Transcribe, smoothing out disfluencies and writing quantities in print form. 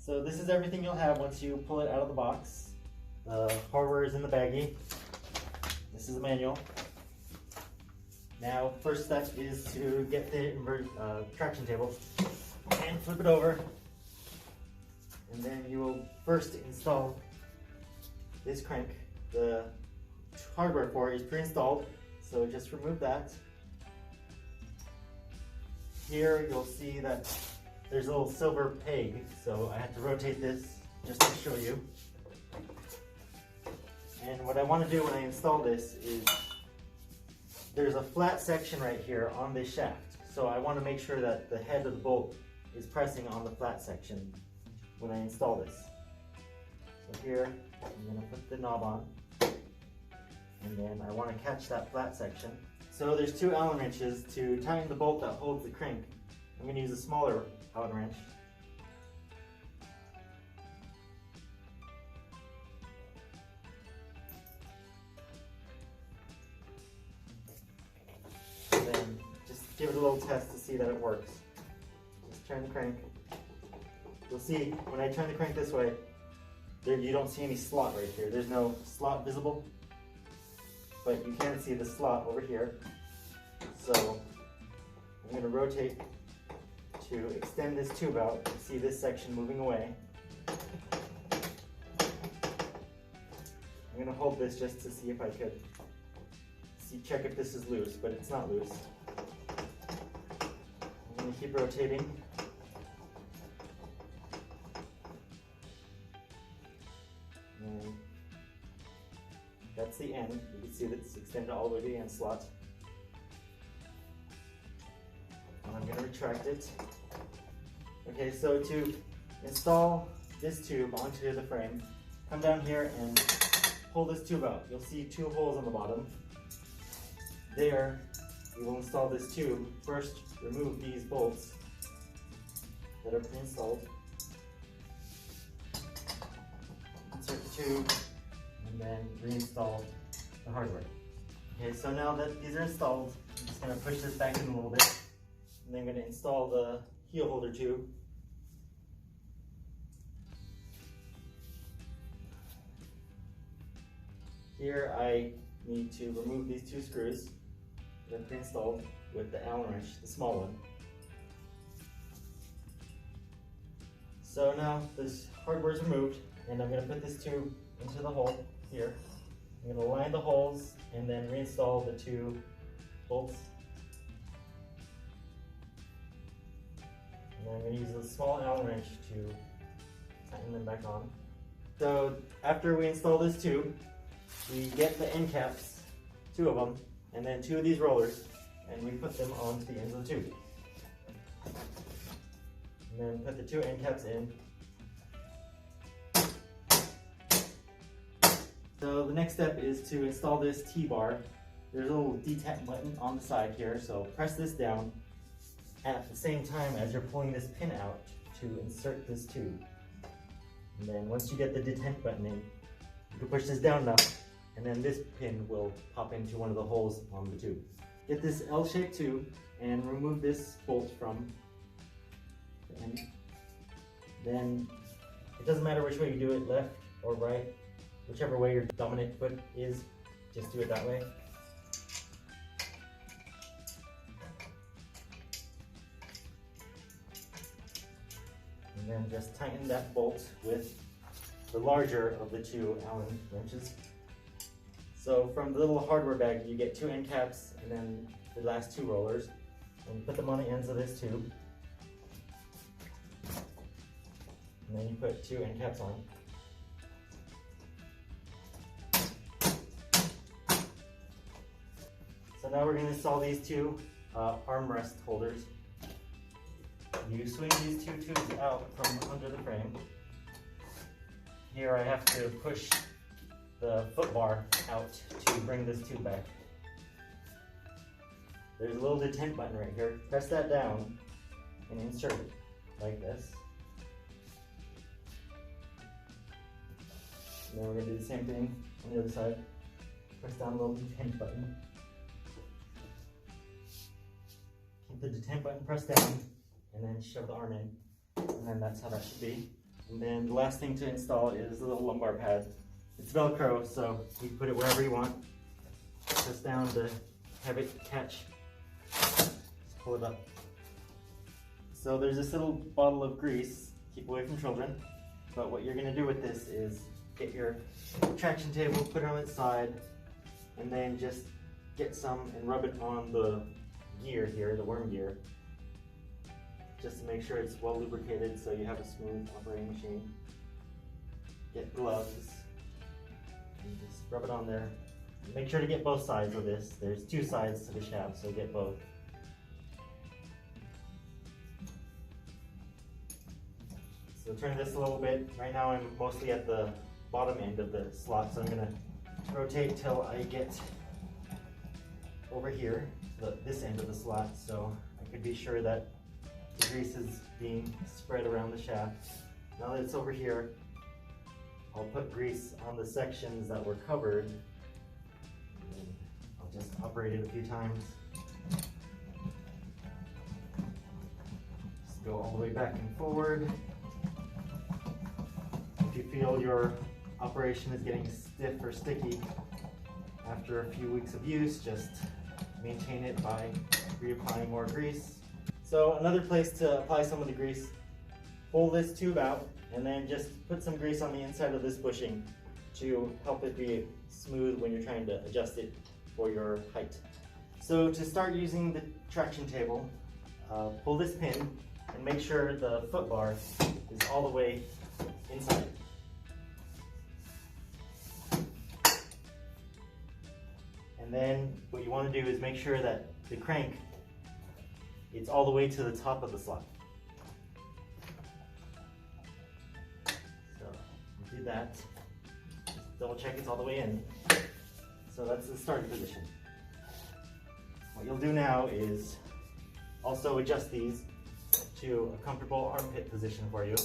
So this is everything you'll have once you pull it out of the box. The hardware is in the baggie. This is the manual. Now, first step is to get the traction table and flip it over. And then you will first install this crank. The hardware for it is pre-installed, so just remove that. Here you'll see that there's a little silver peg, so I have to rotate this just to show you. And what I want to do when I install this is, there's a flat section right here on this shaft, so I want to make sure that the head of the bolt is pressing on the flat section when I install this. So here, I'm going to put the knob on, and then I want to catch that flat section. So there's 2 Allen wrenches to tighten the bolt that holds the crank. I'm going to use a smaller Allen wrench. And then just give it a little test to see that it works. Just turn the crank. You'll see when I turn the crank this way, you don't see any slot right here. There's no slot visible, but you can see the slot over here. So I'm going to rotate to extend this tube out. You see this section moving away. I'm going to hold this just to see if I could check if this is loose, but it's not loose. I'm going to keep rotating. And that's the end. You can see that it's extended all the way to the end slot. And I'm going to retract it. Okay, so to install this tube onto the frame, come down here and pull this tube out. You'll see 2 holes on the bottom. There, we will install this tube. First, remove these bolts that are pre-installed. Insert the tube, and then reinstall the hardware. Okay, so now that these are installed, I'm just going to push this back in a little bit, and then I'm going to install the heel holder tube. Here I need to remove these 2 screws that are pre-installed with the Allen wrench, the small one. So now this hardware is removed, and I'm going to put this tube into the hole here. I'm going to line the holes and then reinstall the 2 bolts. And then I'm going to use a small Allen wrench to tighten them back on. So after we install this tube, we get the end caps, 2 of them, and then 2 of these rollers, and we put them onto the ends of the tube. And then put the 2 end caps in. So the next step is to install this T-bar. There's a little detach button on the side here, so press this down at the same time as you're pulling this pin out to insert this tube. And then once you get the detent button in, you can push this down enough, and then this pin will pop into one of the holes on the tube. Get this L-shaped tube and remove this bolt from the end. Then it doesn't matter which way you do it, left or right, whichever way your dominant foot is, just do it that way. And then just tighten that bolt with the larger of the 2 Allen wrenches. So from the little hardware bag, you get 2 end caps and then the last 2 rollers, and you put them on the ends of this tube. And then you put 2 end caps on. So now we're going to install these 2 armrest holders. You swing these 2 tubes out from under the frame. Here I have to push the foot bar out to bring this tube back. There's a little detent button right here. Press that down and insert it like this. And then we're going to do the same thing on the other side. Press down the little detent button. Keep the detent button pressed down, and then shove the arm in. And then that's how that should be. And then the last thing to install is the little lumbar pad. It's Velcro, so you can put it wherever you want. Just down to have it catch. Just pull it up. So there's this little bottle of grease. Keep away from children. But what you're gonna do with this is get your traction table, put it on its side, and then just get some and rub it on the gear here, the worm gear, just to make sure it's well lubricated so you have a smooth operating machine. Get gloves and just rub it on there. Make sure to get both sides of this. There's two sides to the shaft, so get both. So turn this a little bit. Right now I'm mostly at the bottom end of the slot, so I'm gonna rotate till I get over here, this end of the slot, so I can be sure that the grease is being spread around the shaft. Now that it's over here, I'll put grease on the sections that were covered. And I'll just operate it a few times. Just go all the way back and forward. If you feel your operation is getting stiff or sticky after a few weeks of use, just maintain it by reapplying more grease. So another place to apply some of the grease, pull this tube out and then just put some grease on the inside of this bushing to help it be smooth when you're trying to adjust it for your height. So to start using the traction table, pull this pin and make sure the foot bar is all the way inside. And then what you want to do is make sure that the crank, it's all the way to the top of the slot. So do that. Just double check it's all the way in. So that's the starting position. What you'll do now is also adjust these to a comfortable armpit position for you.